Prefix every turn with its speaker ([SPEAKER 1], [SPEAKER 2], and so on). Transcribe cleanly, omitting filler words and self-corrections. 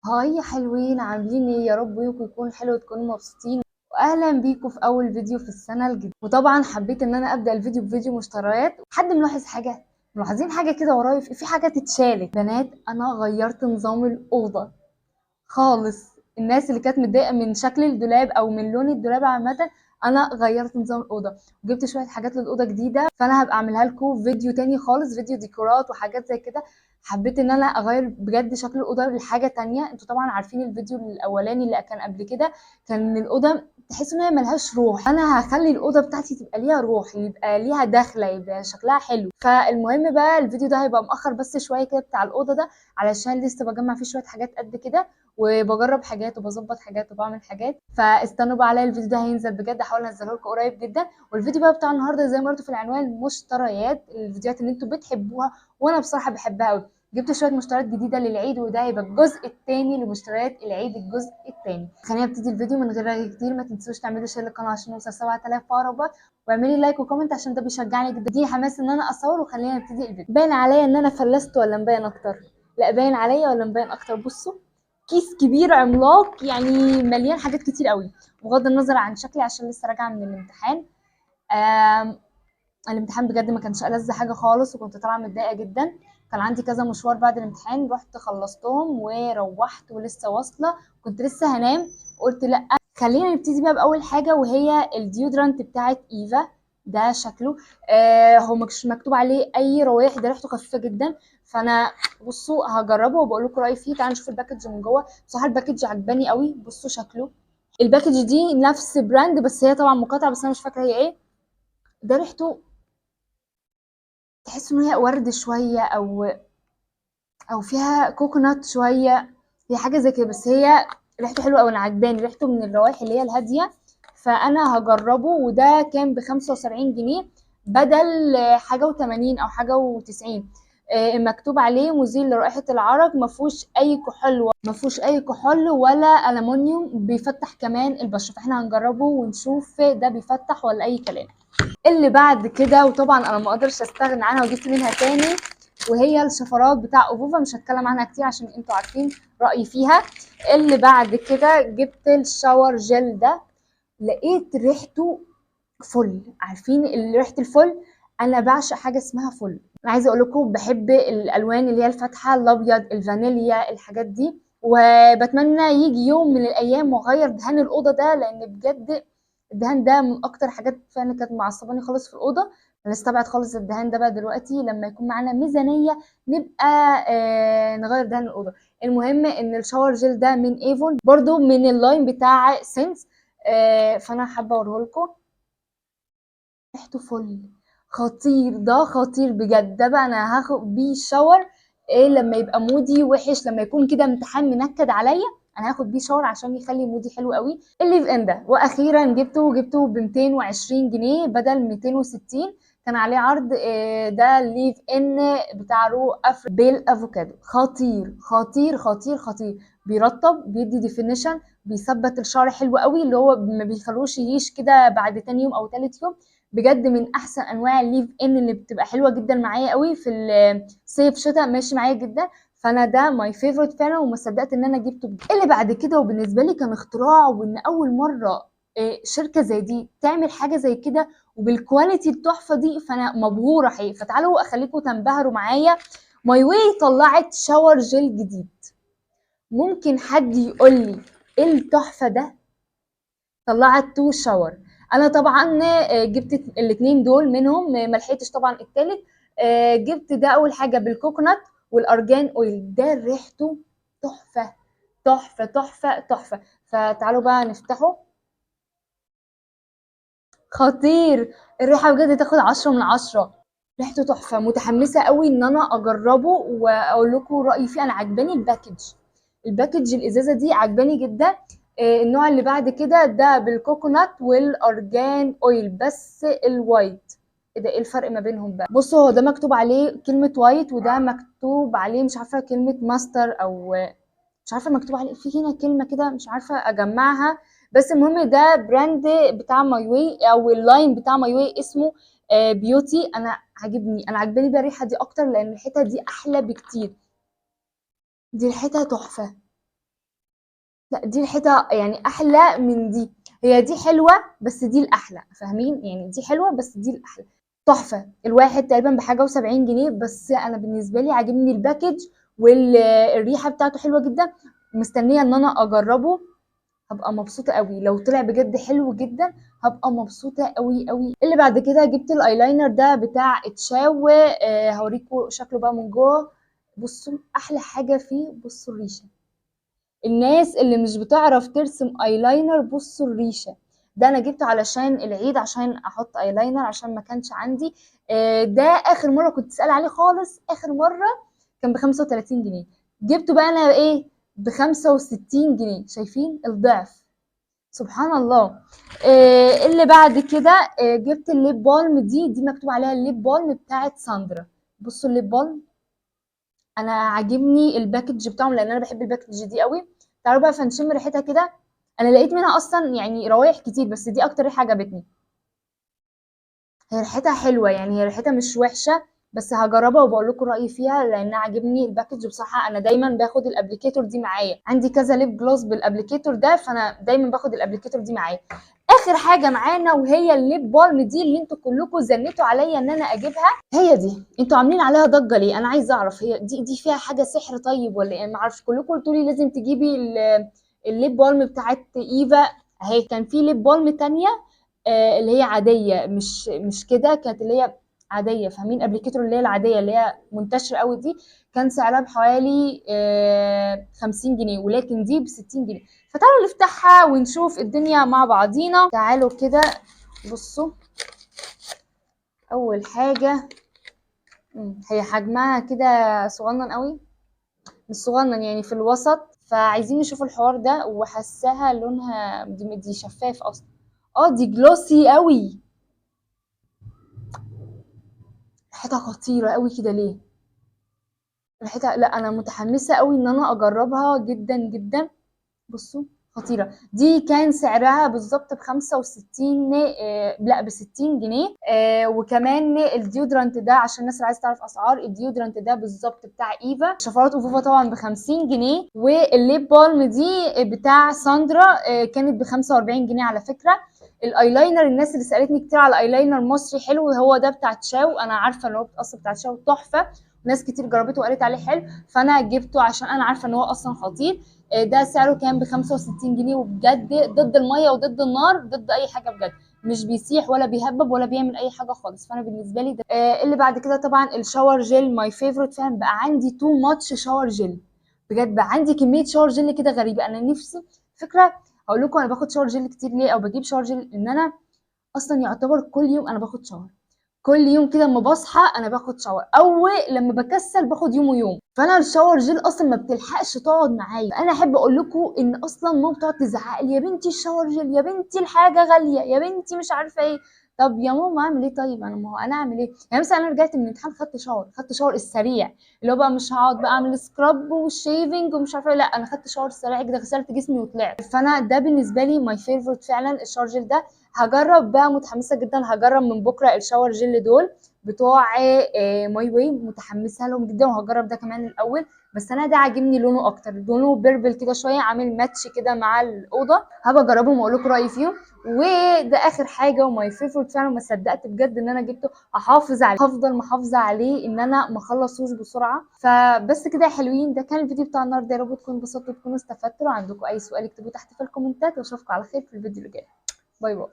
[SPEAKER 1] هاي يا حلوين، عاملين ايه؟ يا رب يومكم يكون حلو وتكونوا مبسوطين، واهلا بيكم في اول فيديو في السنه الجديده. وطبعا حبيت ان انا ابدا الفيديو بفيديو مشتريات. حد ملاحظ حاجه؟ ملاحظين حاجه كده ورايا؟ في حاجه تتشالك بنات. انا غيرت نظام الاوضه خالص. الناس اللي كانت متضايقه من شكل الدولاب او من لون الدولاب عامه، انا غيرت نظام الاوضه وجبت شويه حاجات للاوضه جديده، فانا هبقى اعملها لكم فيديو تاني خالص، فيديو ديكورات وحاجات زي كده. حبيت ان انا اغير بجد شكل الاوضه لحاجه تانية. انتوا طبعا عارفين الفيديو الاولاني اللي كان قبل كده، كان الاوضه تحس ان هي ملهاش روح. انا هخلي الاوضه بتاعتي تبقى ليها روح، يبقى ليها دخله، يبقى شكلها حلو. فالمهم بقى الفيديو ده هيبقى مؤخر بس شويه كده بتاع الاوضه ده، علشان لسه بجمع فيه شويه حاجات قد كده، وبجرب حاجات وبظبط حاجات وبعمل حاجات. فاستنوا بقى عليا، الفيديو ده هينزل بجد، هحاول انزله لكم قريب جدا. والفيديو بقى بتاع النهارده زي ما قلت في العنوان، مشتريات، الفيديوهات اللي انتوا بتحبوها وانا بصراحه بحبها قوي. جبت شويه مشتريات جديده للعيد، وده هيبقى الجزء الثاني لمشتريات العيد، الجزء الثاني. خلينا نبتدي الفيديو من غير رغي كتير. ما تنسوش تعملوا شير للقناه عشان نوصل 7000 فولور، واعملي لايك وكومنت عشان ده بيشجعني جدا، دي حماس ان انا اصور. وخلينا نبتدي الفيديو. باين عليا ان انا فلست ولا مبين اكتر؟ لا باين عليا ولا مبين اكتر؟ بصوا، كيس كبير عملاق يعني مليان حاجات كتير قوي، بغض النظر عن شكلي عشان لسه راجعه من الامتحان. آم، الامتحان بجد ما كانش ألذ حاجه خالص، وكنت طالعه متضايقه جدا. كان عندي كذا مشوار بعد الامتحان، رحت خلصتهم وروحت ولسه واصله، كنت لسه هنام. قلت لا، خلينا نبتدي بقى باول حاجه، وهي الديودرنت بتاعت ايفا. ده شكله هو مش مكتوب عليه اي روايح، ده ريحته خفيفه جدا. فانا بصوا هجربه وبقول لكم رايي فيه. تعالوا نشوف الباكج من جوه. بصراحه الباكج عجباني قوي، بصوا شكله. الباكج دي نفس براند، بس هي طبعا مقاطعه، بس انا مش فاكره هي ايه. ده ريحته تحس ان هي ورد شويه، او فيها كوكونات شويه، هي حاجه زي كده. بس هي ريحته حلوه قوي، انا عجباني ريحته، من الروائح اللي هي الهاديه. فانا هجربه. وده كان ب 75 جنيه، بدل حاجه و80 او حاجه و90. مكتوب عليه مزيل لرائحه العرق، ما فيهوش اي كحول، ما فيهوش اي كحول ولا الومنيوم، بيفتح كمان البشره. فاحنا هنجربه ونشوف ده بيفتح ولا اي كلام. اللي بعد كده، وطبعا انا ما اقدرش استغنى عنها وجبت منها تاني، وهي الشفرات بتاع اوفوفا. مش هتكلم عنها كتير عشان انتوا عارفين رايي فيها. اللي بعد كده جبت الشاور جل ده، لقيت ريحته فل. عارفين ريحه الفل؟ انا بعشق حاجه اسمها فل. انا عايزه اقول لكم بحب الالوان اللي هي الفاتحه، الابيض، الفانيليا، الحاجات دي. وبتمنى يجي يوم من الايام واغير دهان الاوضه ده، لان بجد الدهان ده من اكتر حاجات فعلا كانت معصباني خالص في الاوضه. هنستبعد خالص الدهان ده بقى دلوقتي لما يكون معانا ميزانيه نبقى نغير دهان الاوضه. المهم ان الشاور جيل ده من ايفون، برضو من اللاين بتاع سينس. فانا حابه اوريه لكم. ريحته فل، خطير، ده خطير بجد. ده بقى انا هاخد بيه شاور ايه لما يبقى مودي وحش، لما يكون كده امتحان منكد عليا، انا هاخد بيه شاور عشان يخلي مودي حلو قوي. الليف ان ده، واخيرا جبته ب 220 جنيه بدل 260. كان عليه عرض. ده الليف ان بتاع رو افر بالافوكادو. خطير خطير خطير خطير، بيرطب، بيدي ديفينيشن، بيثبت الشعر حلو قوي، اللي هو ما بيخلوش يهيش كده بعد تاني يوم او تالت يوم. بجد من احسن انواع الليف ان اللي بتبقى حلوه جدا معايا قوي في الصيف شتاء، ماشي معايا جدا. فانا ده ماي فيفورت فعلا، وما صدقت ان انا جبته بجد. اللي بعد كده وبالنسبه لي كان اختراع، وان اول مره شركه زي دي تعمل حاجه زي كده وبالكواليتي التحفه دي، فانا مبهوره حقيقي. فتعالوا اخليكم تنبهروا معايا. ماي واي طلعت شاور جيل جديد. ممكن حد يقول لي ايه التحفه ده؟ طلعت تو شاور. انا طبعا جبت الاثنين دول منهم، ما لحقتش طبعا الثالث. جبت ده اول حاجه بالكوكونات والارجان اويل. ده ريحته تحفه تحفه تحفه تحفه. فتعالوا بقى نفتحه. خطير، الريحه بجد تاخد 10 من 10. ريحته تحفه، متحمسه قوي ان انا اجربه واقول لكم رايي فيه. انا عجباني الباكج الازازه دي عجباني جدا. النوع اللي بعد كده ده بالكوكونات والارجان اويل، بس الوايت. ايه ده؟ ايه الفرق ما بينهم بقى؟ بصوا، هو ده مكتوب عليه كلمه وايت، وده مكتوب عليه مش عارفه كلمه ماستر، او مش عارفه مكتوب عليه في هنا كلمه كده مش عارفه اجمعها. بس المهم ده براند بتاع ماي واي، او اللاين بتاع ماي واي اسمه بيوتي. انا عاجبني، انا عجباني بقى الريحه دي اكتر، لان الريحه دي احلى بكتير. دي ريحتها تحفه. لا دي الحيطه يعني احلى من دي. هي دي حلوه بس دي الاحلى، فاهمين؟ يعني دي حلوه بس دي الاحلى. تحفه. الواحد تقريبا بحاجه و70 جنيه، بس انا بالنسبه لي عاجبني الباكج والريحه بتاعته حلوه جدا. مستنيه ان انا اجربه، هبقى مبسوطه قوي لو طلع بجد حلو جدا. هبقى مبسوطه قوي قوي. اللي بعد كده جبت الايلاينر ده بتاع اتشاو، هوريكم شكله بقى من جوه. بصوا احلى حاجه فيه، بصوا الريشه. الناس اللي مش بتعرف ترسم ايلاينر بصوا الريشه. ده انا جبته علشان العيد، عشان احط ايلاينر عشان ما كانش عندي. ده اخر مره كنت اسال عليه خالص، اخر مره كان ب 35 جنيه. جبته بقى انا ايه؟ ب 65 جنيه. شايفين الضعف؟ سبحان الله. اللي بعد كده جبت الليب بالم. دي مكتوب عليها الليب بالم بتاعت ساندرا. بصوا الليب بالم، انا عاجبني الباكج بتاعهم لان انا بحب الباكج دي قوي. تعالوا بقى فنشم ريحتها كده. انا لقيت منها اصلا يعني روايح كتير، بس دي اكتر ريحه عجبتني. هي ريحتها حلوه، يعني هي ريحتها مش وحشه. بس هجربها وبقول لكم رايي فيها لان عاجبني الباكج بصراحه. انا دايما باخد الابليكيتور دي معايا، عندي كذا ليب جلوس بالابليكيتور ده، فانا دايما باخد الابليكيتور دي معايا. اخر حاجه معانا وهي الليب بالم دي اللي انتوا كلكم زنتوا عليا ان انا اجيبها. هي دي انتوا عاملين عليها ضجه ليه؟ انا عايزه اعرف هي دي فيها حاجه سحر طيب ولا ايه؟ ما اعرفش، كلكم قلتوا لي لازم تجيبي الليب بالم بتاعت ايفا. اهي كان في ليب بالم تانية اللي هي عاديه، مش كده، كانت اللي هي عاديه، فاهمين؟ ابليكيتور اللي هي العاديه اللي هي منتشره قوي دي. كان سعرها بحوالي 50 جنيه، ولكن دي ب60 جنيه. فتعالوا نفتحها ونشوف الدنيا مع بعضينا. تعالوا كده بصوا. اول حاجه هي حجمها كده صغنن قوي، مش صغنن يعني في الوسط. فعايزين نشوف الحوار ده. وحساها لونها دي شفاف اصلا. دي جلوسي قوي. ريحتها خطيره قوي كده ليه؟ ريحتها، لا انا متحمسه قوي ان انا اجربها جدا جدا. بصوا خطيرة. دي كان سعرها بالظبط ب65، لا ب60 جنيه. وكمان الديودرانت ده عشان الناس اللي عايزة تعرف أسعار الديودرانت ده بالظبط بتاع إيفا شفرات وفوفا طبعا ب50 جنيه. والليب بالم دي بتاع ساندرا كانت ب45 جنيه على فكرة. الايلاينر، الناس اللي سالتني كتير على ايلاينر مصري حلو، هو ده بتاع تشاو. انا عارفه ان هو اصلا بتاع تشاو تحفه، ناس كتير جربته وقالت عليه حلو، فانا جبته عشان انا عارفه ان هو اصلا خطير. ده سعره كان ب 65 جنيه، وبجد ضد الميه وضد النار، ضد اي حاجه بجد. مش بيسيح ولا بيهبب ولا بيعمل اي حاجه خالص. فانا بالنسبه لي ده. اللي بعد كده طبعا الشاور جيل ماي فيفورت. فعلا بقى عندي تو ماتش شاور جيل. بجد بقى عندي كميه شاور جيل كده غريبه. انا نفسي فكره هقول لكم انا باخد شاور جيل كتير ليه او بجيب شاور جيل. ان انا اصلا يعتبر كل يوم انا باخد شاور. كل يوم كده اما بصحى انا باخد شاور، او لما بكسل باخد يوم ويوم. فانا الشاور جيل اصلا ما بتلحقش تقعد معايا. انا احب اقول لكم ان اصلا ماما بتقعد تزعق لي: يا بنتي الشاور جيل، يا بنتي الحاجه غاليه، يا بنتي مش عارفه ايه. طب يا ماما اعمل ايه؟ طيب انا ما هو انا اعمل ايه؟ يعني مثلا انا رجعت من الامتحان خدت شاور السريع، اللي هو بقى مش هقعد بقى اعمل سكراب والشيفنج ومش عارفه إيه. لا انا خدت شاور سريع كده، غسلت جسمي وطلعت. فانا ده بالنسبه لي ماي فيفورت فعلا الشاور جيل ده. هجرب بقى، متحمسه جدا. هجرب من بكره الشاور جيل دول بتوع ماي واي، متحمسه لهم جدا وهجرب ده كمان الاول. بس انا ده عاجبني لونه اكتر، لونه بيربل كده شويه، عامل ماتش كده مع الاوضه. هبقى اجربهم واقول لكم رايي فيهم. وده اخر حاجه وماي فيفورت فعلا، ما صدقت بجد ان انا جبته. هحافظ عليه، هفضل محافظه عليه ان انا ما اخلصوش بسرعه. فبس كده يا حلوين، ده كان الفيديو بتاع النهارده. يا رب تكونوا انبسطتوا وتكونوا استفدتوا. لو عندكم اي سؤال اكتبوه تحت في الكومنتات، واشوفكم على خير في الفيديو اللي جاي. باي باي.